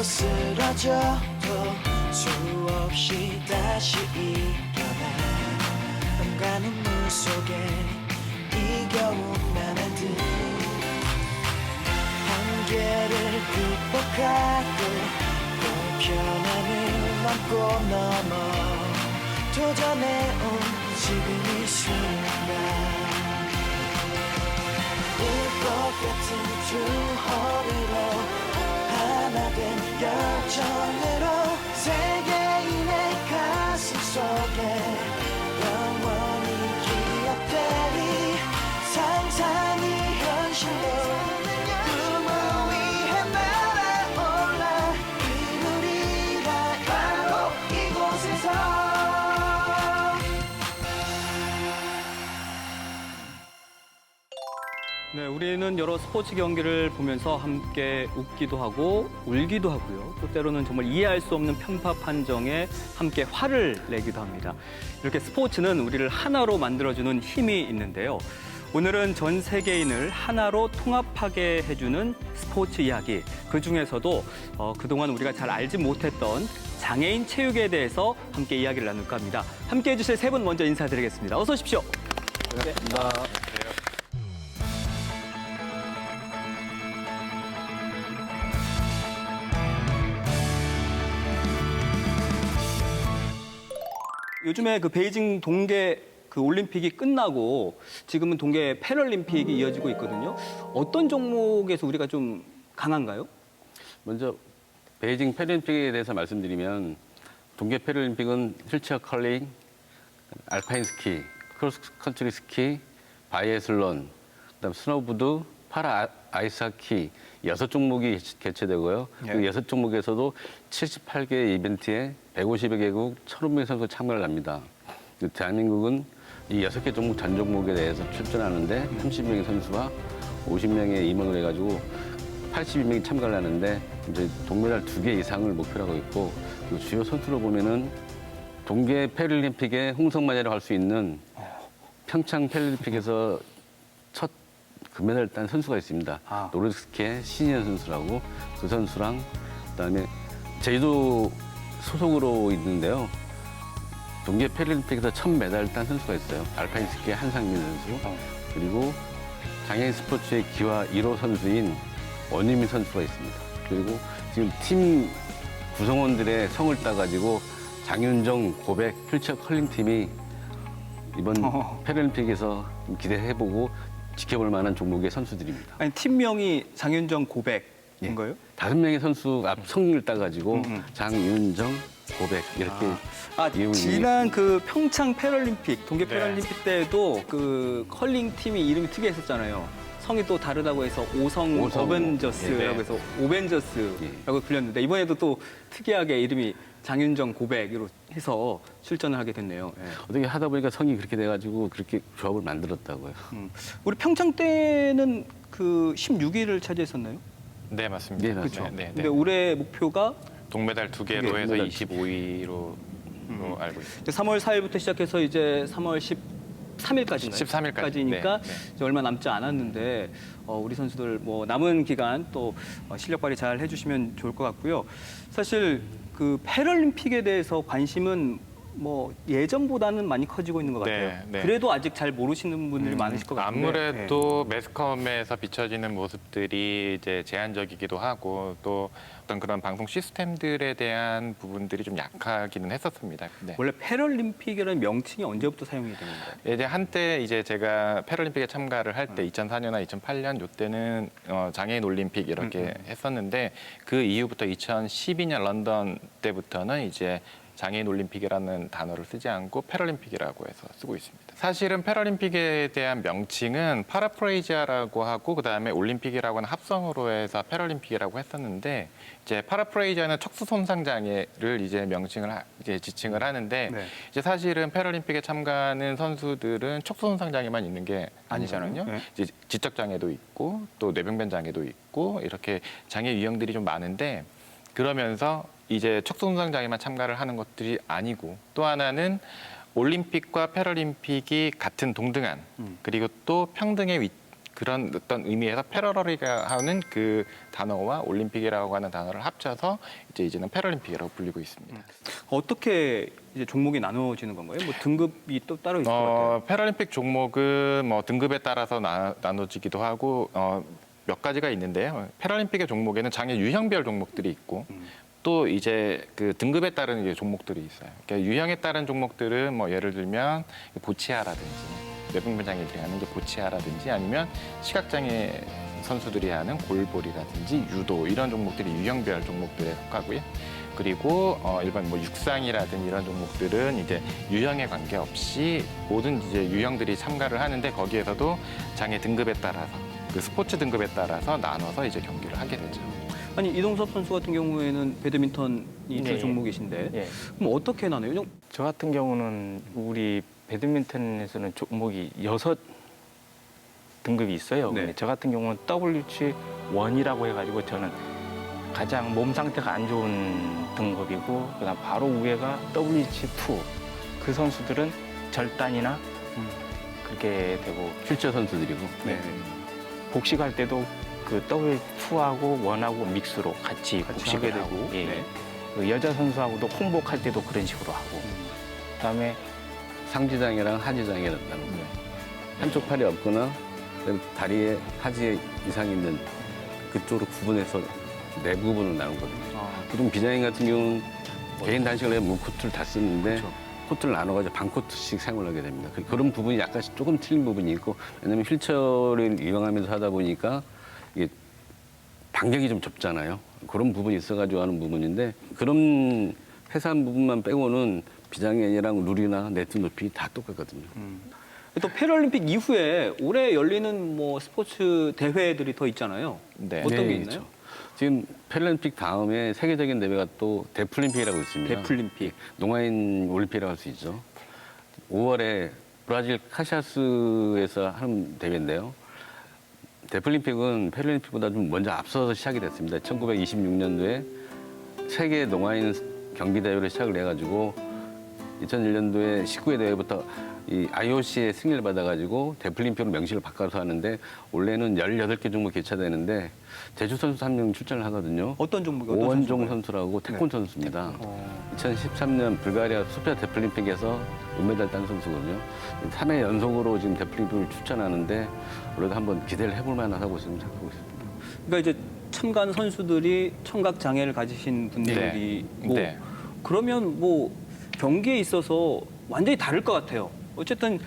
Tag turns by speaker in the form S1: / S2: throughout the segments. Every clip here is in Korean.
S1: 쓰러져도 수없이 다시 일어나 밤과 눈물 속에 이겨온 나날들 한계를 극복하고 또 변함을 안고 넘어 도전해온 지금 이 순간 불꽃 같은 두 허리로 하나 된 열정으로 세계인의 가슴 속에 영원히 기억되리 상상이 현실로 꿈을 위해 날아올라 이루리라 바로 이곳에서
S2: 네, 우리는 여러 스포츠 경기를 보면서 함께 웃기도 하고 울기도 하고요. 또 때로는 정말 이해할 수 없는 편파 판정에 함께 화를 내기도 합니다. 이렇게 스포츠는 우리를 하나로 만들어주는 힘이 있는데요. 오늘은 전 세계인을 하나로 통합하게 해주는 스포츠 이야기. 그중에서도 그동안 우리가 잘 알지 못했던 장애인 체육에 대해서 함께 이야기를 나눌까 합니다. 함께 해주실 세 분 먼저 인사드리겠습니다. 어서 오십시오.
S3: 반갑습니다.
S2: 요즘에 그 베이징 동계 그 올림픽이 끝나고 지금은 동계 패럴림픽이 이어지고 있거든요. 어떤 종목에서 우리가 좀 강한가요?
S3: 먼저 베이징 패럴림픽에 대해서 말씀드리면 동계 패럴림픽은 휠체어 컬링, 알파인 스키, 크로스컨트리 스키, 바이애슬론, 그다음 스노보드, 파라 아이스하키 6종목이 개최되고요.
S2: 예.
S3: 그 6종목에서도 78개 이벤트에 150여 개국 1,500명 선수가 참가를 합니다. 대한민국은 이 6개 종목 전 종목에 대해서 출전하는데 30명의 선수와 50명의 임원을 해가지고 82명이 참가를 하는데 이제 동메달 2개 이상을 목표로 하고 있고 그 주요 선수로 보면은 동계 패럴림픽에 홍성만이라고 할 수 있는 평창 패럴림픽에서 첫 금메달을 딴 선수가 있습니다. 노르스케 신현 선수라고 그 선수랑 그다음에 제주도 소속으로 있는데요. 동계 패럴림픽에서 첫 메달을 딴 선수가 있어요. 알파인 스키의 한상민 선수. 그리고 장애인 스포츠의 기화 1호 선수인 원유민 선수가 있습니다. 그리고 지금 팀 구성원들의 성을 따가지고 장윤정 고백 휠체어 컬링 팀이 이번 패럴림픽에서 기대해보고 지켜볼 만한 종목의 선수들입니다.
S2: 아니 팀명이 장윤정 고백인
S3: 예.
S2: 거예요?
S3: 5명의 선수 앞 성을 따가지고 장윤정 고백 이렇게 이름을
S2: 지난 그 평창 패럴림픽 동계 패럴림픽 때에도 그 컬링 팀이 이름이 특이했었잖아요. 성이 또 다르다고 해서 오성 어벤져스라고 해서 오벤져스라고 불렸는데 이번에도 또 특이하게 이름이 장윤정 고백으로 해서 출전을 하게 됐네요. 예.
S3: 어떻게 하다 보니까 성이 그렇게 돼가지고 그렇게 조합을 만들었다고요.
S2: 우리 평창 때는 그 16위를 차지했었나요?
S4: 네, 맞습니다.
S3: 네, 맞죠.
S4: 네, 네.
S2: 근데 올해 목표가
S4: 동메달 2개로 해서
S3: 동메달
S4: 25위로 알고 있습니다.
S2: 3월 4일부터 시작해서 이제 3월 13일까지인가요?
S4: 13일까지니까
S2: 이제 얼마 남지 않았는데 우리 선수들 뭐 남은 기간 또 실력 발휘 잘 해주시면 좋을 것 같고요. 사실 그 패럴림픽에 대해서 관심은 뭐 예전보다는 많이 커지고 있는 것 같아요.
S4: 네, 네.
S2: 그래도 아직 잘 모르시는 분들이 많으실 것 같은데.
S4: 아무래도 매스컴에서 비춰지는 모습들이 이제 제한적이기도 하고 또 어떤 그런 방송 시스템들에 대한 부분들이 좀 약하기는 했었습니다. 네.
S2: 원래 패럴림픽이라는 명칭이 언제부터 사용이 되는 거예요?
S4: 이제 한때 이제 제가 패럴림픽에 참가를 할 때 2004년이나 2008년 요때는 장애인 올림픽 이렇게 했었는데 그 이후부터 2012년 런던 때부터는 이제 장애인 올림픽이라는 단어를 쓰지 않고 패럴림픽이라고 해서 쓰고 있습니다. 사실은 패럴림픽에 대한 명칭은 파라프레이지아라고 하고 그다음에 올림픽이라고 하는 합성으로 해서 패럴림픽이라고 했었는데 이제 파라프레이지아는 척수 손상 장애를 이제 명칭을 이제 지칭을 하는데
S2: 네.
S4: 이제 사실은 패럴림픽에 참가하는 선수들은 척수 손상 장애만 있는 게 아니잖아요.
S2: 네.
S4: 이제 지적 장애도 있고 또 뇌병변 장애도 있고 이렇게 장애 유형들이 좀 많은데 그러면서 이제 척수손상 장애만 참가를 하는 것들이 아니고 또 하나는 올림픽과 패럴림픽이 같은 동등한 그리고 또 평등의 그런 어떤 의미에서 패럴러리가 하는 그 단어와 올림픽이라고 하는 단어를 합쳐서 이제는 패럴림픽이라고 불리고 있습니다.
S2: 어떻게 이제 종목이 나누어지는 건가요? 뭐 등급이 또 따로 있을 것 같아요.
S4: 패럴림픽 종목은 뭐 등급에 따라서 나눠지기도 하고 몇 가지가 있는데요. 패럴림픽의 종목에는 장애 유형별 종목들이 있고 또 이제 그 등급에 따른 이제 종목들이 있어요. 그러니까 유형에 따른 종목들은 뭐 예를 들면 보치아라든지 뇌분변장애들이 하는 게 보치아라든지 아니면 시각장애 선수들이 하는 골볼이라든지 유도 이런 종목들이 유형별 종목들에 속하고요. 그리고 일반 뭐 육상이라든지 이런 종목들은 이제 유형에 관계없이 모든 이제 유형들이 참가를 하는데 거기에서도 장애 등급에 따라서 그 스포츠 등급에 따라서 나눠서 이제 경기를 하게 되죠.
S2: 아니 이동섭 선수 같은 경우에는 배드민턴이 주
S5: 네.
S2: 종목이신데
S5: 예.
S2: 그럼 어떻게 나눠요?
S5: 저 같은 경우는 우리 배드민턴에서는 종목이 6등급이 있어요.
S2: 네.
S5: 근데 저 같은 경우는 WH1이라고 해가지고 저는 가장 몸 상태가 안 좋은 등급이고 그다음 바로 위에가 WH2. 그 선수들은 절단이나 그렇게 되고
S3: 휠체어 선수들이고.
S2: 네.
S5: 복식할 때도 그 W2하고 1하고 믹스로 같이 복식을
S2: 하게
S5: 하고
S2: 되고.
S5: 예.
S2: 네.
S5: 그 여자 선수하고도 혼복할 때도 그런 식으로 하고 그다음에
S3: 상지장애랑 하지장애를 나누고 한쪽 팔이 없거나 다리에 하지 이상이 있는 그쪽으로 구분해서 네 부분으로 나누거든요. 보통 비장애인 같은 경우는 개인 단식을 하면 문코트를 다 쓰는데
S2: 그렇죠.
S3: 코트를 나눠가지고 반코트씩 사용을 하게 됩니다. 그런 부분이 약간씩 조금 틀린 부분이 있고 왜냐하면 휠체어를 이용하면서 하다 보니까 이게 반경이 좀 좁잖아요. 그런 부분이 있어가지고 하는 부분인데 그런 회사한 부분만 빼고는 비장애인이랑 룰이나 네트 높이 다 똑같거든요.
S2: 또 패럴림픽 이후에 올해 열리는 뭐 스포츠 대회들이 더 있잖아요.
S4: 네.
S2: 어떤 게
S3: 네,
S2: 있나요?
S3: 있죠. 지금 패럴림픽 다음에 세계적인 대회가 또 데플림픽이라고 있습니다.
S2: 데플림픽.
S3: 농아인 올림픽이라고 할 수 있죠. 5월에 브라질 카시아스에서 하는 대회인데요. 데플림픽은 패럴림픽보다 좀 먼저 앞서서 시작이 됐습니다. 1926년도에 세계 농아인 경기대회로 시작을 해가지고 2001년도에 19회 대회부터 이 IOC의 승인을 받아가지고 데플림픽으로 명시를 바꿔서 하는데 원래는 18개 종목 개최되는데 제주 선수 1명 출전을 하거든요.
S2: 어떤 종목이 어떤
S3: 오원종
S2: 선수인가요?
S3: 선수라고 태권 선수입니다.
S2: 어.
S3: 2013년 불가리아 소피아 데플림픽에서 은메달 딴 선수거든요. 3회 연속으로 지금 데플림픽을 추천하는데 올해도 한번 기대를 해볼 만하다고 지금 생각하고 있습니다.
S2: 그러니까 이제 참가하는 선수들이 청각 장애를 가지신 분들이고
S4: 네.
S2: 그러면 뭐 경기에 있어서 완전히 다를 것 같아요. 어쨌든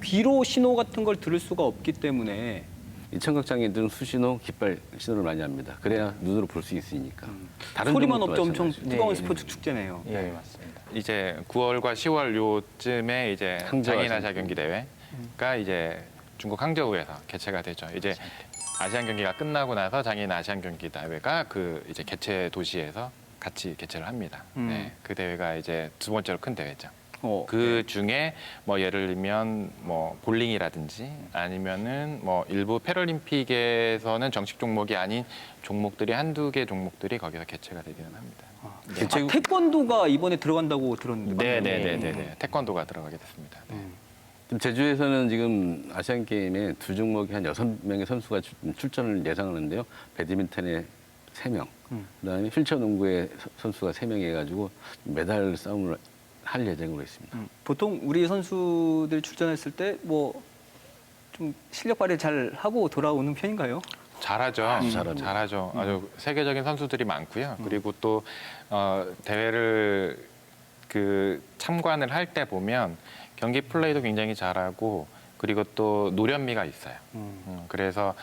S2: 귀로 신호 같은 걸 들을 수가 없기 때문에
S3: 이 청각장애인들은 수신호, 깃발 신호를 많이 합니다. 그래야 눈으로 볼 수 있으니까. 다른
S2: 소리만
S3: 종목도
S2: 없죠. 엄청
S3: 마찬가지죠.
S2: 뜨거운
S5: 네.
S2: 스포츠 축제네요.
S5: 예 맞습니다.
S4: 이제 9월과 10월 요쯤에 이제
S3: 항저우
S4: 장애인
S3: 아시안
S4: 아시아 경기 대회가 이제 중국 항저우에서 개최가 되죠. 이제 아시안 경기가 끝나고 나서 장애인 아시안 경기 대회가 그 이제 개최 도시에서 같이 개최를 합니다. 네, 그 대회가 이제 두 번째로 큰 대회죠. 그 중에 뭐 예를 들면 뭐 볼링이라든지 아니면은 뭐 일부 패럴림픽에서는 정식 종목이 아닌 종목들이 한두 개 종목들이 거기서 개최가 되기는 합니다.
S2: 태권도가 이번에 들어간다고 들었는데.
S4: 네네네네. 태권도가 들어가게 됐습니다. 네.
S3: 지금 제주에서는 지금 아시안 게임에 두 종목이 한 6명의 선수가 출전을 예상하는데요. 배드민턴에 3명, 그다음에 휠체어 농구에 선수가 3명 해가지고 메달 싸움을 할 예정으로 있습니다.
S2: 보통 우리 선수들 출전했을 때 뭐 좀 실력 발휘 잘 하고 돌아오는 편인가요?
S4: 잘하죠.
S3: 잘합니다.
S4: 잘하죠. 아주 세계적인 선수들이 많고요. 그리고 또 대회를 그 참관을 할 때 보면 경기 플레이도 굉장히 잘하고 그리고 또 노련미가 있어요. 그래서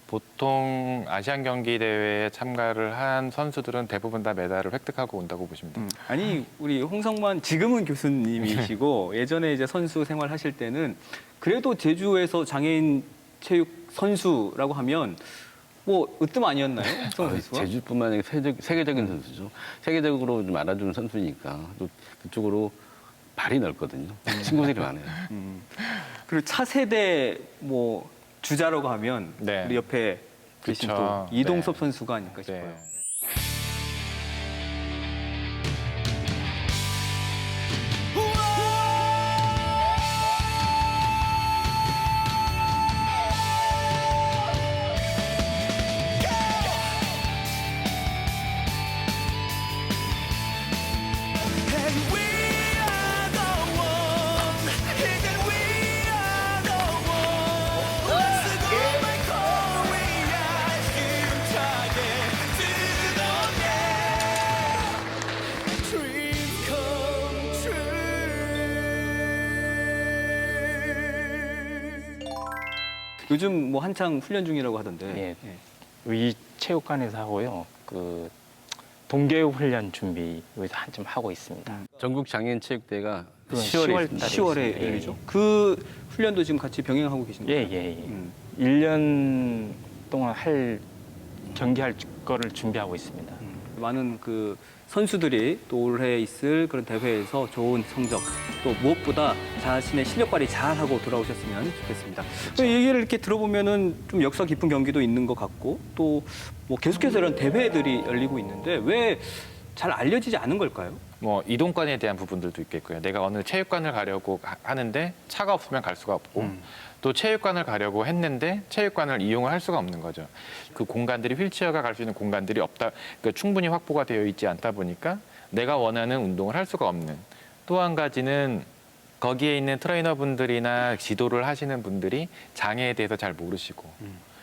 S4: 보통 아시안 경기 대회에 참가를 한 선수들은 대부분 다 메달을 획득하고 온다고 보시면 됩니다.
S2: 아니 우리 홍성만 지금은 교수님이시고 예전에 이제 선수 생활하실 때는 그래도 제주에서 장애인 체육 선수라고 하면 뭐 으뜸 아니었나요? 홍성만 선수가?
S3: 제주뿐만 아니라 세계적인 선수죠. 세계적으로 좀 알아주는 선수니까 또 그쪽으로 발이 넓거든요. 친구들이 많아요.
S2: 그리고 차세대 뭐 주자라고 하면
S4: 네.
S2: 우리 옆에 계신
S4: 그쵸.
S2: 또 이동섭
S4: 네.
S2: 선수가 아닐까 싶어요.
S4: 네.
S2: 요즘 뭐 한창 훈련 중이라고 하던데.
S5: 예. 이 체육관에서 하고요. 그 동계육 훈련 준비 여기서 한참 하고 있습니다.
S3: 전국 장애인 체육대회가
S5: 그건
S3: 10월에
S5: 10월 달에
S2: 10월에
S5: 예,
S2: 열리죠.
S5: 예.
S2: 그 훈련도 지금 같이 병행하고 계신 거예요?
S5: 예.
S2: 음.
S5: 1년 동안 경기할 거를 준비하고 있습니다.
S2: 많은 그 선수들이 또 올해 있을 그런 대회에서 좋은 성적 또 무엇보다 자신의 실력 발휘 잘하고 돌아오셨으면 좋겠습니다. 이 얘기를 이렇게 들어보면은 좀 역사 깊은 경기도 있는 것 같고 또 뭐 계속해서 이런 대회들이 열리고 있는데 왜 잘 알려지지 않은 걸까요?
S4: 뭐 이동권에 대한 부분들도 있겠고요. 내가 어느 체육관을 가려고 하는데 차가 없으면 갈 수가 없고 또 체육관을 가려고 했는데 체육관을 이용을 할 수가 없는 거죠. 그 공간들이 휠체어가 갈 수 있는 공간들이 없다, 그러니까 충분히 확보가 되어 있지 않다 보니까 내가 원하는 운동을 할 수가 없는. 또 한 가지는 거기에 있는 트레이너분들이나 지도를 하시는 분들이 장애에 대해서 잘 모르시고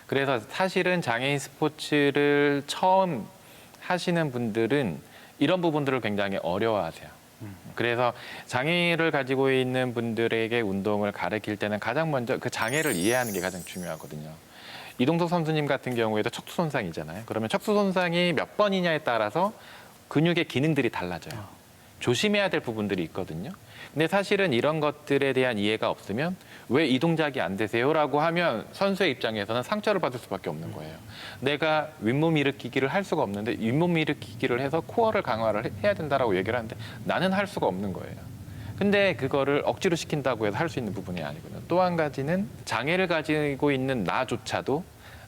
S4: 그래서 사실은 장애인 스포츠를 처음 하시는 분들은 이런 부분들을 굉장히 어려워하세요. 그래서 장애를 가지고 있는 분들에게 운동을 가르칠 때는 가장 먼저 그 장애를 이해하는 게 가장 중요하거든요. 이동석 선수님 같은 경우에도 척수 손상이잖아요. 그러면 척수 손상이 몇 번이냐에 따라서 근육의 기능들이 달라져요. 조심해야 될 부분들이 있거든요. 근데 사실은 이런 것들에 대한 이해가 없으면 왜 이 동작이 안 되세요라고 하면 선수의 입장에서는 상처를 받을 수밖에 없는 거예요. 내가 윗몸 일으키기를 할 수가 없는데 윗몸 일으키기를 해서 코어를 강화를 해야 된다라고 얘기를 하는데 나는 할 수가 없는 거예요. 근데 그거를 억지로 시킨다고 해서 할 수 있는 부분이 아니거든요. 또 한 가지는 장애를 가지고 있는 나조차도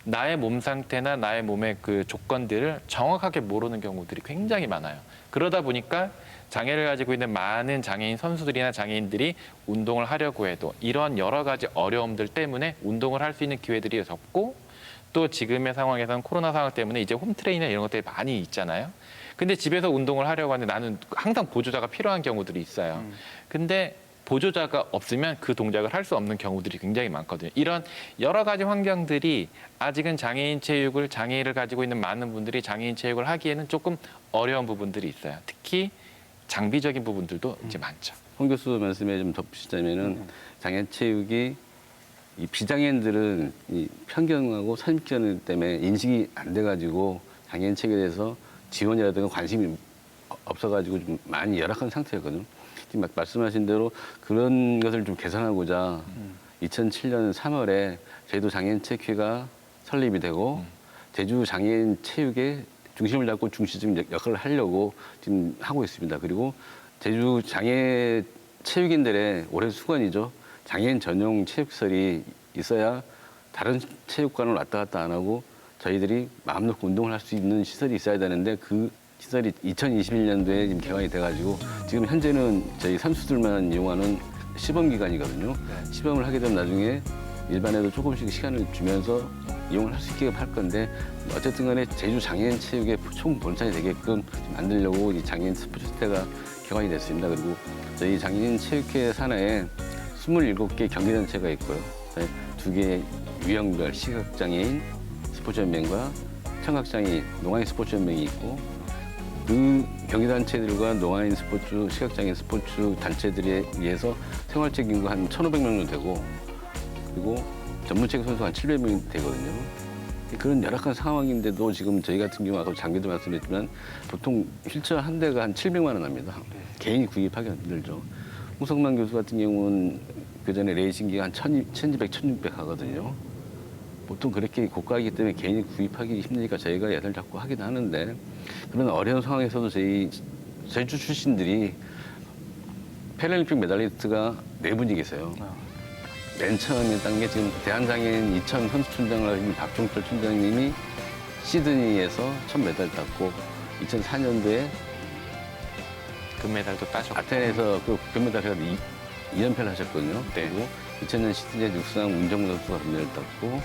S4: 나의 몸 상태나 나의 몸의 그 조건들을 정확하게 모르는 경우들이 굉장히 많아요. 그러다 보니까 장애를 가지고 있는 많은 장애인 선수들이나 장애인들이 운동을 하려고 해도 이런 여러 가지 어려움들 때문에 운동을 할 수 있는 기회들이 적고 또 지금의 상황에서는 코로나 상황 때문에 이제 홈트레이너 이런 것들이 많이 있잖아요. 근데 집에서 운동을 하려고 하는데 나는 항상 보조자가 필요한 경우들이 있어요. 근데 보조자가 없으면 그 동작을 할 수 없는 경우들이 굉장히 많거든요. 이런 여러 가지 환경들이 아직은 장애인 체육을 장애를 가지고 있는 많은 분들이 장애인 체육을 하기에는 조금 어려운 부분들이 있어요. 특히 장비적인 부분들도 이제 많죠.
S3: 홍 교수 말씀에 좀 덧붙이자면은 장애인 체육이 이 비장애인들은 이 편견하고 선입견 때문에 인식이 안 돼가지고 장애인 체육에 대해서 지원이라든가 관심이 없어가지고 좀 많이 열악한 상태였거든요. 지금 말씀하신 대로 그런 것을 좀 개선하고자 2007년 3월에 저희도 장애인 체육회가 설립이 되고 제주 장애인 체육의 중심을 잡고 중심적 역할을 하려고 지금 하고 있습니다. 그리고 제주 장애 체육인들의 올해 수건이죠. 장애인 전용 체육시설이 있어야 다른 체육관을 왔다 갔다 안 하고 저희들이 마음 놓고 운동을 할 수 있는 시설이 있어야 되는데 그 시설이 2021년도에 지금 개관이 돼가지고 지금 현재는 저희 선수들만 이용하는 시범 기간이거든요. 시범을 하게 되면 나중에 일반에도 조금씩 시간을 주면서 이용을 할 수 있게 할 건데 어쨌든 간에 제주 장애인 체육의 총 본산이 되게끔 만들려고 이 장애인 스포츠대가 개관이 됐습니다. 그리고 저희 장애인 체육회 산하에 27개 경기단체가 있고요. 2개 유형별 시각장애인 스포츠연맹과 청각장애인 농아인 스포츠연맹이 있고 그 경기단체들과 농아인 스포츠, 시각장애인 스포츠 단체들에 의해서 생활체육 인구 한 1,500명 정도 되고 그리고 전문체육 선수가 한 700명이 되거든요. 그런 열악한 상황인데도 지금 저희 같은 경우 아까 장비도 말씀했지만 보통 휠체어 한 대가 한 700만 원 합니다. 개인이 구입하기 힘들죠. 홍성만 교수 같은 경우는 그 전에 레이싱기가 한 1,200, 1,600 하거든요. 보통 그렇게 고가이기 때문에 개인이 구입하기 힘드니까 저희가 예산을 잡고 하긴 하는데 그런 어려운 상황에서도 저희 제주 출신들이 패럴림픽 메달리스트가 4분이 계세요. 맨 처음에 딴 게 지금 대한장애인 이천 선수촌장을 하신 박종철 촌장님이 시드니에서 첫 메달 땄고 2004년도에
S4: 금메달도 따셨고
S3: 아테네에서 그 금메달 해서 2연패를 하셨거든요.
S4: 네.
S3: 그리고 2000년 시드니에 육상 운정무 선수가 금메달을 땄고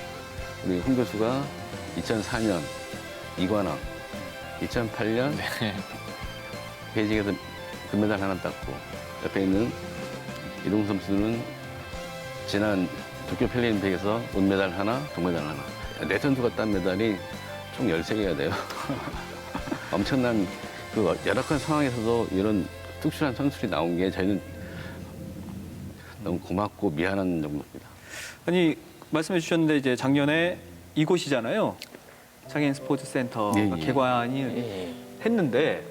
S3: 우리 홍 교수가 2004년 이관왕, 2008년 베이징에서 금메달 하나 땄고 옆에 있는 이동 선수는 지난 도쿄 패럴림픽에서 은메달 하나, 동메달 하나. 네 선수가 딴 메달이 총 13개가 돼요. 엄청난 그 열악한 상황에서도 이런 특출한 선수들이 나온 게 저희는 너무 고맙고 미안한 정도입니다.
S2: 아니 말씀해 주셨는데 이제 작년에 이곳이잖아요. 장애인 스포츠 센터가
S3: 예, 예.
S2: 개관이
S5: 예.
S2: 했는데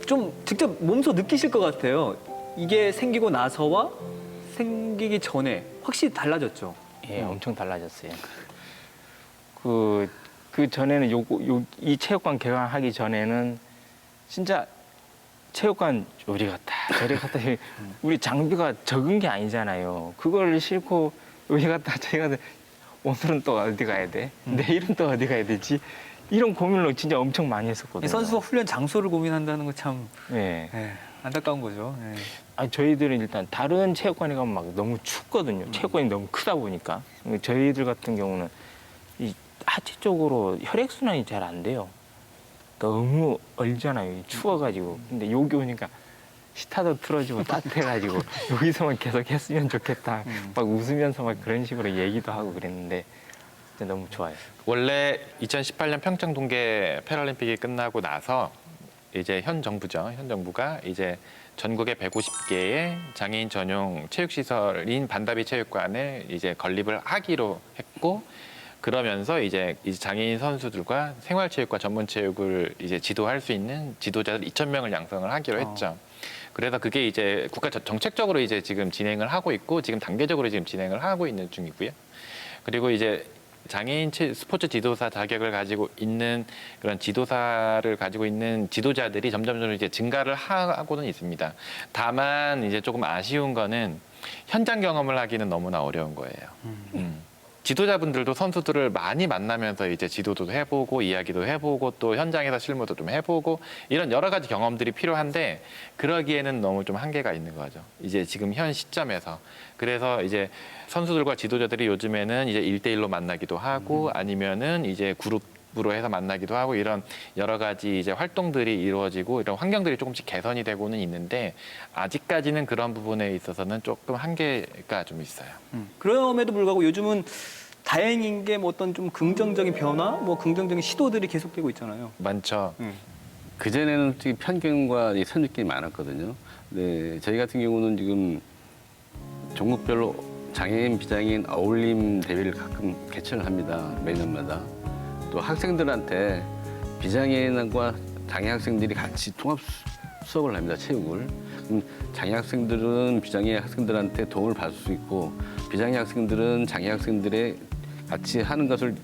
S2: 좀 직접 몸소 느끼실 것 같아요. 이게 생기고 나서와 생기기 전에 확실히 달라졌죠.
S5: 예, 엄청 달라졌어요. 그 전에는 이 체육관 개관하기 전에는 진짜 체육관 우리 갔다 저리 갔다 우리 장비가 적은 게 아니잖아요. 그걸 싣고 우리 갔다 저리 갔다 오늘은 또 어디 가야 돼? 내일은 또 어디 가야 되지? 이런 고민을 진짜 엄청 많이 했었거든요.
S2: 이 선수가 훈련 장소를 고민한다는 거 참
S5: 예.
S2: 안타까운 거죠. 예.
S5: 아니, 저희들은 일단 다른 체육관에 가면 막 너무 춥거든요. 체육관이 너무 크다 보니까. 저희들 같은 경우는 이 하체 쪽으로 혈액순환이 잘 안 돼요. 너무 얼잖아요. 추워가지고. 근데 여기 오니까 시타도 틀어지고 따뜻해가지고 여기서만 계속 했으면 좋겠다. 막 웃으면서 막 그런 식으로 얘기도 하고 그랬는데 진짜 너무 좋아요.
S4: 원래 2018년 평창 동계 패럴림픽이 끝나고 나서 이제 현 정부죠. 현 정부가 이제 전국의 150개의 장애인 전용 체육시설인 반다비 체육관에 이제 건립을 하기로 했고, 그러면서 이제 장애인 선수들과 생활체육과 전문체육을 이제 지도할 수 있는 지도자들 2,000명을 양성을 하기로 했죠. 그래서 그게 이제 국가 정책적으로 이제 지금 진행을 하고 있고, 지금 단계적으로 지금 진행을 하고 있는 중이고요. 그리고 이제 장애인 스포츠 지도사 자격을 가지고 있는 그런 지도사를 가지고 있는 지도자들이 점점 이제 증가를 하고는 있습니다. 다만 이제 조금 아쉬운 거는 현장 경험을 하기는 너무나 어려운 거예요. 지도자분들도 선수들을 많이 만나면서 이제 지도도 해보고 이야기도 해보고 또 현장에서 실무도 좀 해보고 이런 여러 가지 경험들이 필요한데, 그러기에는 너무 좀 한계가 있는 거죠. 이제 지금 현 시점에서. 그래서 이제 선수들과 지도자들이 요즘에는 이제 1대1로 만나기도 하고 아니면은 이제 그룹으로 해서 만나기도 하고, 이런 여러 가지 이제 활동들이 이루어지고 이런 환경들이 조금씩 개선이 되고는 있는데, 아직까지는 그런 부분에 있어서는 조금 한계가 좀 있어요.
S2: 그럼에도 불구하고 요즘은 다행인 게 뭐 어떤 좀 긍정적인 변화, 뭐 긍정적인 시도들이 계속되고 있잖아요.
S4: 많죠.
S3: 그전에는 특히 편견과 이 선입견이 많았거든요. 네, 저희 같은 경우는 지금 종목별로 장애인, 비장애인 어울림 대회를 가끔 개최를 합니다. 매년마다. 또 학생들한테 비장애인과 장애 학생들이 같이 통합 수업을 합니다. 체육을. 그럼 장애 학생들은 비장애 학생들한테 도움을 받을 수 있고, 비장애 학생들은 장애 학생들의 같이 하는 것을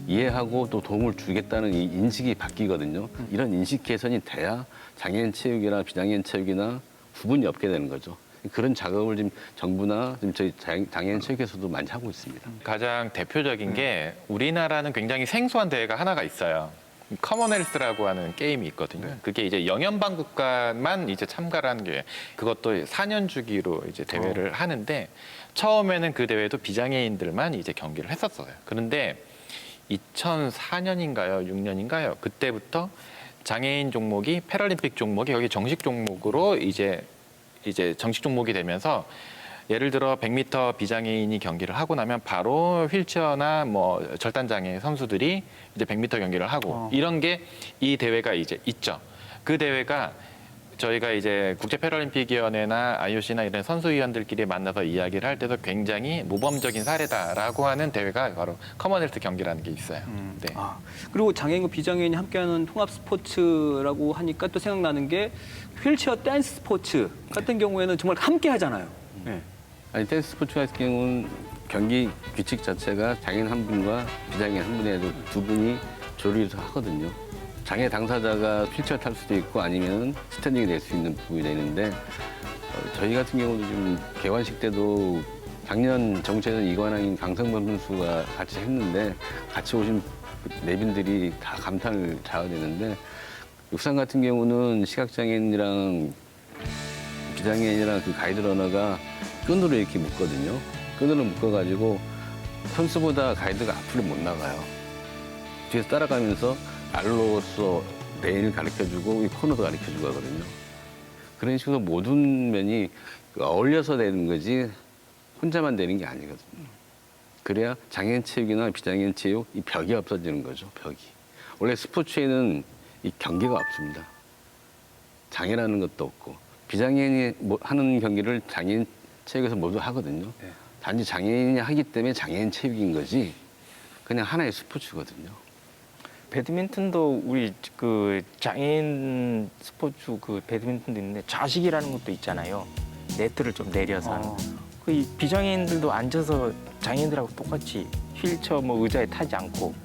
S3: 이해하고 또 도움을 주겠다는 이 인식이 바뀌거든요. 이런 인식 개선이 돼야 장애인 체육이나 비장애인 체육이나 구분이 없게 되는 거죠. 그런 작업을 지금 정부나 지금 저희 장애인 체육에서도 많이 하고 있습니다.
S4: 가장 대표적인 게 우리나라는 굉장히 생소한 대회가 하나가 있어요. 커먼헬스라고 하는 게임이 있거든요. 그게 이제 영연방 국가만 이제 참가를 하는 게, 그것도 4년 주기로 이제 대회를 하는데, 처음에는 그 대회도 비장애인들만 이제 경기를 했었어요. 그런데 2004년인가요, 6년인가요? 그때부터 장애인 종목이 패럴림픽 종목이 여기 정식 종목으로 이제 정식 종목이 되면서, 예를 들어 100m 비장애인이 경기를 하고 나면 바로 휠체어나 뭐 절단장애 선수들이 이제 100m 경기를 하고 이런 게 이 대회가 이제 있죠. 그 대회가 저희가 이제 국제 패럴림픽위원회나 IOC나 이런 선수위원들끼리 만나서 이야기를 할 때도 굉장히 모범적인 사례다라고 하는 대회가 바로 커먼헬스 경기라는 게 있어요. 네.
S2: 그리고 장애인과 비장애인이 함께하는 통합 스포츠라고 하니까 또 생각나는 게 휠체어 댄스 스포츠 같은 경우에는 정말 함께 하잖아요. 네.
S3: 아니, 댄스 스포츠 같은 경우는 경기 규칙 자체가 장애인 한 분과 비장애인 한 분에도 두 분이 조리를 하거든요. 장애 당사자가 휠체어 탈 수도 있고 아니면 스탠딩이 될 수 있는 부분이 되는데, 저희 같은 경우도 지금 개관식 때도 작년 정체는 이관왕인 강성범 선수가 같이 했는데, 같이 오신 내빈들이 다 감탄을 자아내는데, 육상 같은 경우는 시각장애인이랑 비장애인이랑 그 가이드 러너가 끈으로 이렇게 묶거든요. 끈으로 묶어가지고 선수보다 가이드가 앞으로 못 나가요. 뒤에서 따라가면서 알로서 레인을 가르쳐주고 이 코너도 가르쳐주고 하거든요. 그런 식으로 모든 면이 어울려서 되는 거지 혼자만 되는 게 아니거든요. 그래야 장애인 체육이나 비장애인 체육 이 벽이 없어지는 거죠. 벽이. 원래 스포츠에는 이 경계가 없습니다. 장애라는 것도 없고, 비장애인이 하는 경기를 장애인 체육에서 모두 하거든요. 단지 장애인이 하기 때문에 장애인 체육인 거지 그냥 하나의 스포츠거든요.
S5: 배드민턴도 우리 그 장애인 스포츠 그 배드민턴도 있는데 좌식이라는 것도 있잖아요. 네트를 좀 내려서 하는. 그 비장애인들도 앉아서 장애인들하고 똑같이 휠체어 뭐 의자에 타지 않고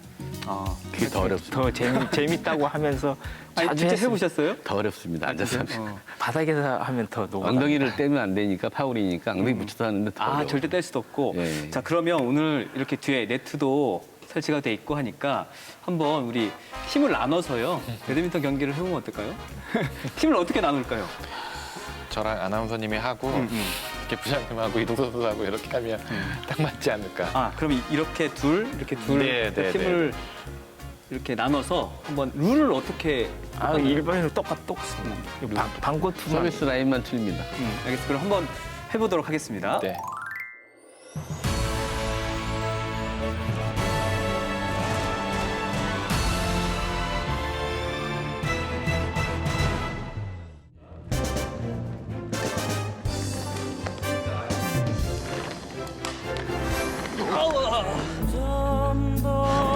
S3: 그게 더 어렵습니다.
S5: 더 재밌다고 하면서
S2: 아니,
S5: 자주
S2: 진짜
S5: 했습니다.
S2: 해보셨어요?
S3: 더 어렵습니다. 앉아서 하면.
S5: 바닥에서 하면 더 녹아.
S3: 엉덩이를 떼면 안 되니까 파울이니까 엉덩이 붙여서 하는데 더 어려워요.
S2: 절대 뗄 수도 없고.
S3: 예.
S2: 자, 그러면 오늘 이렇게 뒤에 네트도 설치가 돼 있고 하니까 한번 우리 팀을 나눠서요. 배드민턴 경기를 해보면 어떨까요? 팀을 어떻게 나눌까요?
S4: 저랑 아나운서님이 하고 이렇게 부장님하고 이동 선수하고 이렇게 하면 딱 맞지 않을까.
S2: 그럼 이렇게 둘
S4: 네, 네,
S2: 팀을 이렇게 나눠서 한번 룰을 어떻게
S5: 일반인으로 똑같습니다. 방고투만.
S3: 서비스 라인만 틀립니다.
S2: 알겠습니다. 그럼 한번 해보도록 하겠습니다.
S4: 네.
S1: 좀더 멀어져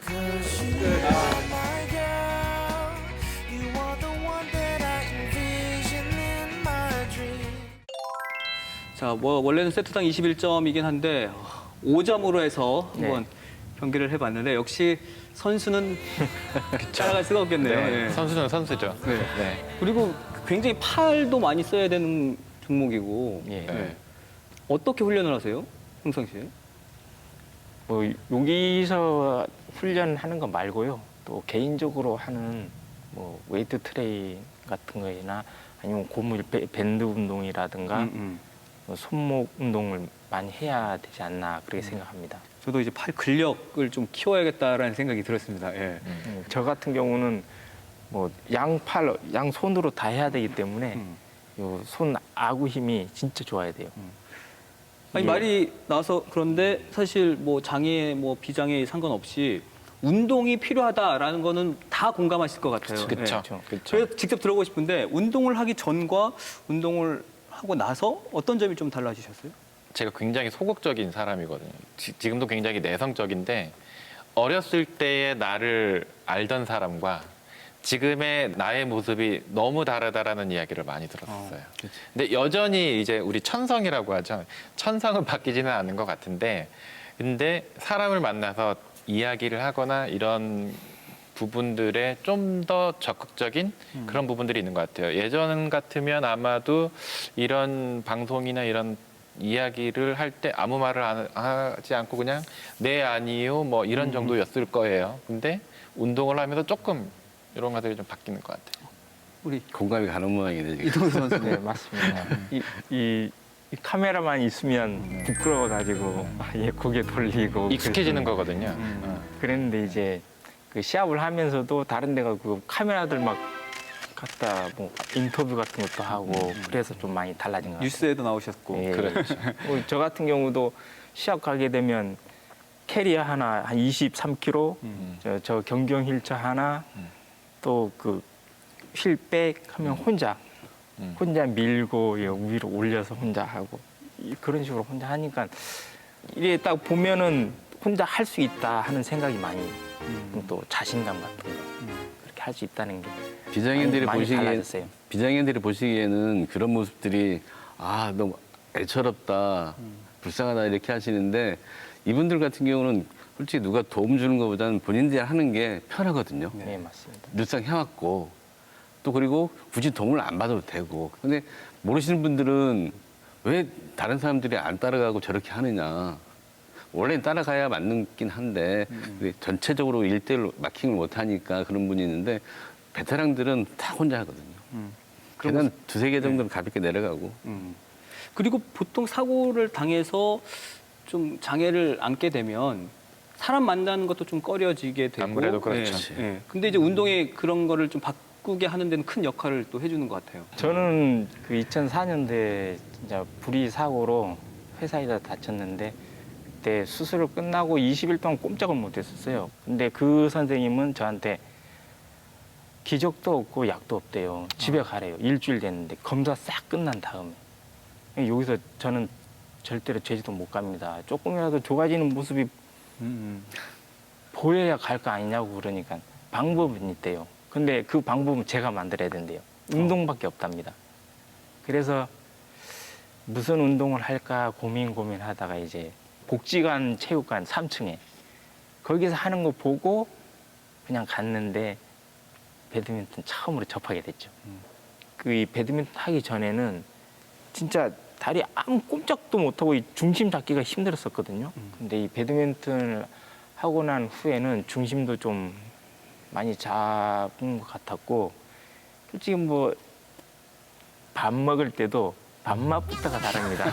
S1: Cause you are my girl. You are the one that I envision in my dream.
S2: 자, 원래는 세트당 21점이긴 한데 5점으로 해서 한번 경기를 해봤는데 역시 선수는 따라갈 수가 없겠네요.
S4: 네.
S2: 예.
S4: 선수는 선수죠.
S2: 네.
S4: 네.
S2: 그리고 굉장히 팔도 많이 써야 되는 종목이고
S5: 예.
S4: 네.
S2: 어떻게 훈련을 하세요, 흥성 씨?
S5: 뭐 여기서 훈련하는 거 말고요. 또 개인적으로 하는 뭐 웨이트 트레인 같은 거나 아니면 고무 밴드 운동이라든가 뭐 손목 운동을 많이 해야 되지 않나 그렇게 생각합니다.
S2: 저도 이제 팔 근력을 좀 키워야겠다라는 생각이 들었습니다. 예.
S5: 저 같은 경우는 뭐 양팔, 양손으로 다 해야 되기 때문에 요 손 아구 힘이 진짜 좋아야 돼요.
S2: 아니
S5: 예.
S2: 말이 나와서 그런데 사실 뭐 장애, 뭐 비장애 상관없이 운동이 필요하다라는 거는 다 공감하실 것 같아요.
S4: 그렇죠.
S2: 예.
S5: 그렇죠.
S2: 그래서 직접 들어보고 싶은데 운동을 하기 전과 운동을 하고 나서 어떤 점이 좀 달라지셨어요?
S4: 제가 굉장히 소극적인 사람이거든요. 지금도 굉장히 내성적인데 어렸을 때의 나를 알던 사람과 지금의 나의 모습이 너무 다르다라는 이야기를 많이 들었었어요. 근데 여전히 이제 우리 천성이라고 하죠. 천성은 바뀌지는 않은 것 같은데 근데 사람을 만나서 이야기를 하거나 이런 부분들에 좀 더 적극적인 그런 부분들이 있는 것 같아요. 예전 같으면 아마도 이런 방송이나 이런 이야기를 할 때 아무 말을 하지 않고 그냥 네 아니요 뭐 이런 정도였을 거예요. 근데 운동을 하면서 조금 이런 것들이 좀 바뀌는 것 같아요.
S2: 우리
S3: 공감이 가는 모양이네 지금.
S2: 이동수 선수.
S5: 네, 맞습니다. 이 카메라만 있으면 부끄러워가지고 고개 돌리고
S4: 익숙해지는 거거든요.
S5: 그랬는데 이제 그 시합을 하면서도 다른 데가 그 카메라들 막 갖다 뭐 인터뷰 같은 것도 하고 그래서 좀 많이 달라진 것 같아요.
S2: 뉴스에도 나오셨고.
S5: 예.
S4: 그렇죠.
S5: 저 같은 경우도 시합 가게 되면 캐리어 하나 한 23kg, 저 경경 휠체어 하나, 또 그 휠백 하면 혼자 밀고 위로 올려서 혼자 하고 그런 식으로 혼자 하니까 이게 딱 보면은 혼자 할 수 있다 하는 생각이 많이 또 자신감 같은 거 그렇게 이렇게 할 수 있다는 게
S3: 비장애인들이
S5: 많이
S3: 보시기에
S5: 달라졌어요.
S3: 비장애인들이 보시기에는 그런 모습들이 아 너무 애처롭다, 불쌍하다 이렇게 하시는데 이분들 같은 경우는 솔직히 누가 도움 주는 것보다는 본인들이 하는 게 편하거든요.
S5: 네, 맞습니다.
S3: 늘상 해왔고 또 그리고 굳이 도움을 안 받아도 되고 근데 모르시는 분들은 왜 다른 사람들이 안 따라가고 저렇게 하느냐. 원래는 따라가야 맞는긴 한데 근데 전체적으로 1대1로 마킹을 못하니까 그런 분이 있는데 베테랑들은 다 혼자 하거든요. 계단 두세 개 정도는 가볍게 내려가고
S2: 그리고 보통 사고를 당해서 좀 장애를 안게 되면 사람 만나는 것도 좀 꺼려지게 되고.
S4: 아무래도 그렇죠.
S2: 근데 이제 운동에 그런 거를 좀 바꾸게 하는 데는 큰 역할을 또 해주는 것 같아요.
S5: 저는 그 2004년도에 진짜 불의 사고로 회사에다 다쳤는데 그때 수술을 끝나고 20일 동안 꼼짝을 못 했었어요. 근데 그 선생님은 저한테 기적도 없고 약도 없대요. 집에 가래요. 일주일 됐는데 검사 싹 끝난 다음에. 여기서 저는 절대로 제주도 못 갑니다. 조금이라도 좋아지는 모습이 보여야 갈 거 아니냐고 그러니까 방법은 있대요. 근데 그 방법은 제가 만들어야 된대요. 운동밖에 없답니다. 그래서 무슨 운동을 할까 고민하다가 이제 복지관 체육관 3층에 거기서 하는 거 보고 그냥 갔는데 배드민턴 처음으로 접하게 됐죠. 그 이 배드민턴 하기 전에는 진짜 다리 아무 꼼짝도 못하고 이 중심 잡기가 힘들었었거든요. 근데 이 배드민턴을 하고 난 후에는 중심도 좀 많이 잡은 것 같았고 솔직히 뭐 밥 먹을 때도 밥맛부터가 다릅니다.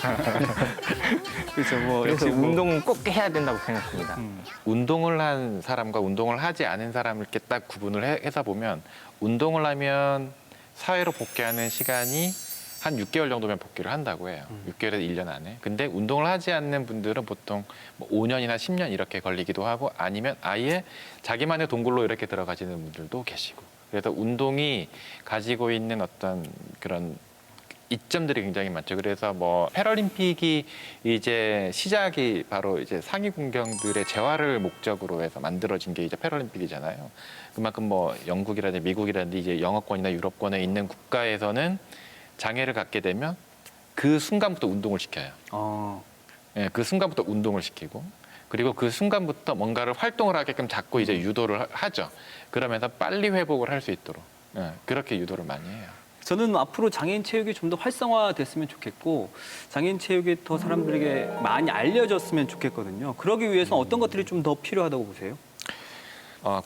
S5: 그래서 운동은 꼭 해야 된다고 생각합니다.
S4: 운동을 한 사람과 운동을 하지 않은 사람을 이렇게 딱 구분을 해서 보면 운동을 하면 사회로 복귀하는 시간이 한 6개월 정도면 복귀를 한다고 해요. 6개월에서 1년 안에. 근데 운동을 하지 않는 분들은 보통 뭐 5년이나 10년 이렇게 걸리기도 하고 아니면 아예 자기만의 동굴로 이렇게 들어가시는 분들도 계시고. 그래서 운동이 가지고 있는 어떤 그런 이점들이 굉장히 많죠. 그래서 뭐 패럴림픽이 이제 시작이 바로 이제 상위 군경들의 재활을 목적으로 해서 만들어진 게 이제 패럴림픽이잖아요. 그만큼 뭐 영국이라든지 미국이라든지 이제 영어권이나 유럽권에 있는 국가에서는 장애를 갖게 되면 그 순간부터 운동을 시켜요. 예, 그 순간부터 운동을 시키고 그리고 그 순간부터 뭔가를 활동을 하게끔 자꾸 이제 유도를 하죠. 그러면서 빨리 회복을 할 수 있도록 그렇게 유도를 많이 해요.
S2: 저는 앞으로 장애인 체육이 좀 더 활성화됐으면 좋겠고 장애인 체육이 더 사람들에게 많이 알려졌으면 좋겠거든요. 그러기 위해서 어떤 것들이 좀 더 필요하다고 보세요?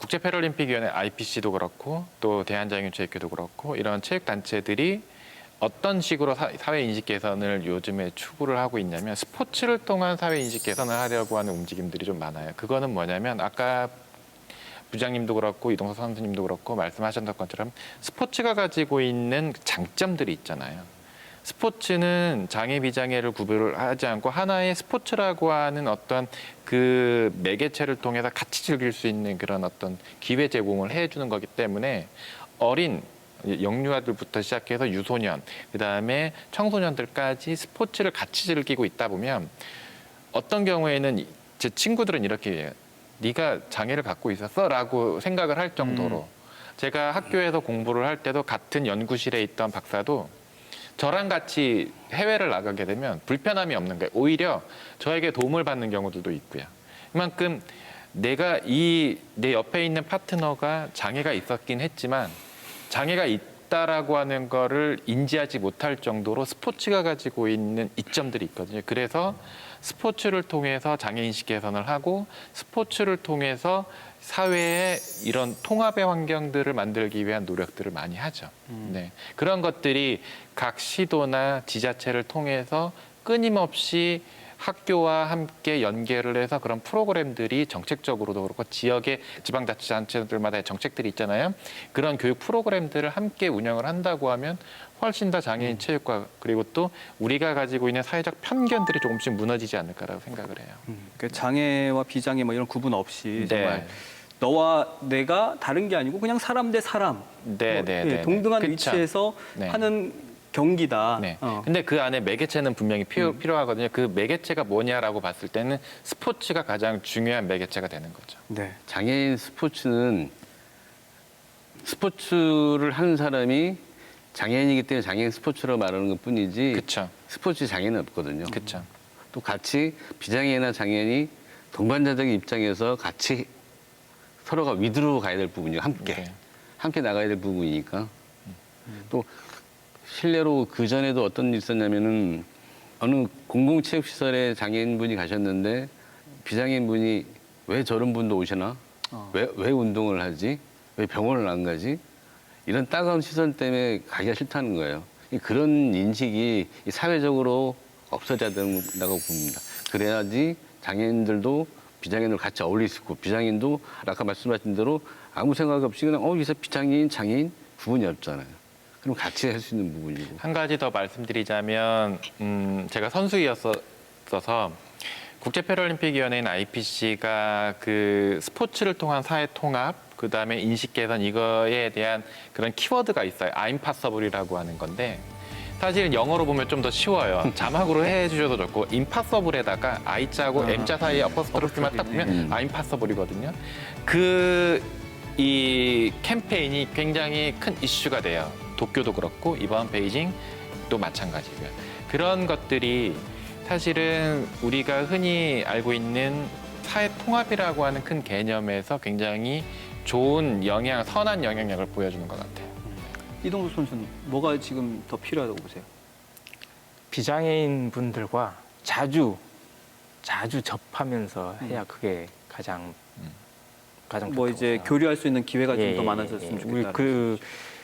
S4: 국제 패럴림픽위원회 IPC도 그렇고 또 대한장애인체육회도 그렇고 이런 체육 단체들이 어떤 식으로 사회 인식 개선을 요즘에 추구를 하고 있냐면 스포츠를 통한 사회 인식 개선을 하려고 하는 움직임들이 좀 많아요. 그거는 뭐냐면 아까 부장님도 그렇고 이동석 선수님도 그렇고 말씀하셨던 것처럼 스포츠가 가지고 있는 장점들이 있잖아요. 스포츠는 장애 비장애를 구별을 하지 않고 하나의 스포츠라고 하는 어떤 그 매개체를 통해서 같이 즐길 수 있는 그런 어떤 기회 제공을 해주는 거기 때문에 어린 영유아들부터 시작해서 유소년, 그다음에 청소년들까지 스포츠를 같이 즐기고 있다 보면 어떤 경우에는 제 친구들은 이렇게 해요. 네가 장애를 갖고 있었어? 라고 생각을 할 정도로 제가 학교에서 공부를 할 때도 같은 연구실에 있던 박사도 저랑 같이 해외를 나가게 되면 불편함이 없는 거예요. 오히려 저에게 도움을 받는 경우들도 있고요. 그만큼 내가 내 옆에 있는 파트너가 장애가 있었긴 했지만 장애가 있다라고 하는 거를 인지하지 못할 정도로 스포츠가 가지고 있는 이점들이 있거든요. 그래서 스포츠를 통해서 장애인식 개선을 하고 스포츠를 통해서 사회에 이런 통합의 환경들을 만들기 위한 노력들을 많이 하죠. 네. 그런 것들이 각 시도나 지자체를 통해서 끊임없이 학교와 함께 연계를 해서 그런 프로그램들이 정책적으로도 그렇고 지역의 지방자치단체들마다의 정책들이 있잖아요. 그런 교육 프로그램들을 함께 운영을 한다고 하면 훨씬 더 장애인 체육과 그리고 또 우리가 가지고 있는 사회적 편견들이 조금씩 무너지지 않을까라고 생각을 해요.
S2: 그 장애와 비장애 뭐 이런 구분 없이
S4: 네.
S2: 정말 너와 내가 다른 게 아니고 그냥 사람 대 사람
S4: 네, 네, 네,
S2: 동등한
S4: 그쵸.
S2: 위치에서
S4: 네.
S2: 하는 경기다.
S4: 네. 근데 그 안에 매개체는 분명히 필요하거든요. 그 매개체가 뭐냐라고 봤을 때는 스포츠가 가장 중요한 매개체가 되는 거죠.
S2: 네.
S3: 장애인 스포츠는 스포츠를 하는 사람이 장애인이기 때문에 장애인 스포츠로 말하는 것 뿐이지
S4: 그쵸.
S3: 스포츠 장애는 없거든요.
S4: 그렇죠.
S3: 또 같이 비장애인이나 장애인이 동반자적인 입장에서 같이 서로가 위드로 가야 될 부분이요. 함께.
S4: 네.
S3: 함께 나가야 될 부분이니까. 또 실례로 그 전에도 어떤 일이 있었냐면은 어느 공공체육시설에 장애인분이 가셨는데 비장애인분이 왜 저런 분도 오시나? 왜 운동을 하지? 왜 병원을 안 가지? 이런 따가운 시선 때문에 가기가 싫다는 거예요. 그런 인식이 사회적으로 없어져야 된다고 봅니다. 그래야지 장애인들도 비장애인들 같이 어울릴 수 있고 비장애인도 아까 말씀하신 대로 아무 생각 없이 그냥 여기서 비장애인, 장애인 구분이 없잖아요. 그럼 같이 할 수 있는 부분이고.
S4: 한 가지 더 말씀드리자면 제가 선수였어서 국제패럴림픽위원회인 IPC가 그 스포츠를 통한 사회 통합, 그 다음에 인식 개선 이거에 대한 그런 키워드가 있어요. I'm possible이라고 하는 건데 사실은 영어로 보면 좀 더 쉬워요. 자막으로 해주셔도 좋고 impossible에다가 I자하고 M자 사이에 어퍼스트로피만 딱 보면 I'm possible이거든요. 이 캠페인이 굉장히 큰 이슈가 돼요. 도쿄도 그렇고 이번 베이징도 마찬가지고요. 그런 것들이 사실은 우리가 흔히 알고 있는 사회 통합이라고 하는 큰 개념에서 굉장히 좋은 영향, 선한 영향력을 보여주는 것 같아요.
S2: 이동수 선수는 뭐가 지금 더 필요하다고 보세요?
S5: 비장애인 분들과 자주 접하면서 해야 그게 가장
S2: 뭐
S5: 좋다고
S2: 이제
S5: 생각합니다.
S2: 교류할 수 있는 기회가 좀
S5: 예,
S2: 더
S5: 예,
S2: 많아졌으면
S5: 예.
S2: 좋겠다.
S5: 우리 그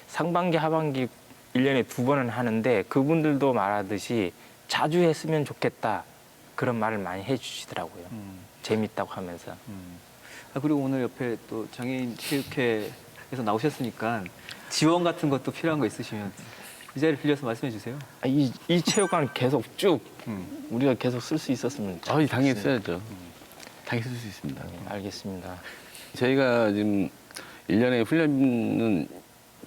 S5: 상반기, 하반기 1년에 2번은 하는데 그분들도 말하듯이 자주 했으면 좋겠다. 그런 말을 많이 해주시더라고요. 재밌다고 하면서.
S2: 그리고 오늘 옆에 또 장애인 체육회에서 나오셨으니까 지원 같은 것도 필요한 거 있으시면 이 자리를 빌려서 말씀해 주세요.
S5: 이 체육관 계속 쭉 우리가 계속 쓸 수 있었으면
S3: 당연히 써야죠. 당연히 쓸 수 있습니다.
S5: 알겠습니다.
S3: 저희가 지금 1년에 훈련은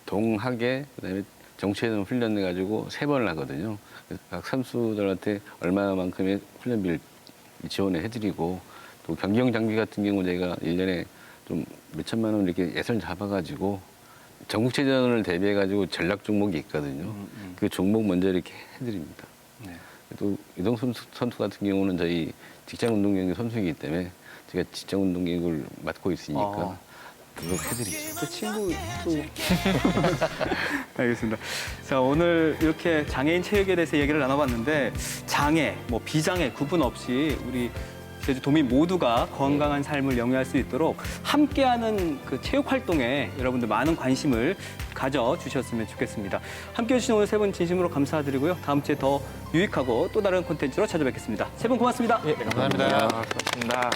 S3: 동학에 그다음에 정치회전 훈련해 가지고 3번을 하거든요. 그래서 각 선수들한테 얼마만큼의 훈련비를 지원을 해드리고 또 경기용 장비 같은 경우 저희가 1년에 좀 몇천만 원 이렇게 예산을 잡아가지고 전국체전을 대비해 가지고 전략 종목이 있거든요. 그 종목 먼저 이렇게 해드립니다.
S2: 네.
S3: 또 이동수 선수 같은 경우는 저희 직장운동경기 선수이기 때문에 제가 직장운동교육을 맡고 있으니까 그거 해드리죠.
S2: 그 친구 또 알겠습니다. 자, 오늘 이렇게 장애인 체육에 대해서 얘기를 나눠봤는데 장애, 뭐 비장애 구분 없이 우리 제주 도민 모두가 건강한 삶을 영위할 수 있도록 함께하는 그 체육 활동에 여러분들 많은 관심을 가져주셨으면 좋겠습니다. 함께해 주신 오늘 세 분 진심으로 감사드리고요. 다음 주에 더 유익하고 또 다른 콘텐츠로 찾아뵙겠습니다. 세 분 고맙습니다.
S5: 예,
S4: 감사합니다.
S5: 고맙습니다.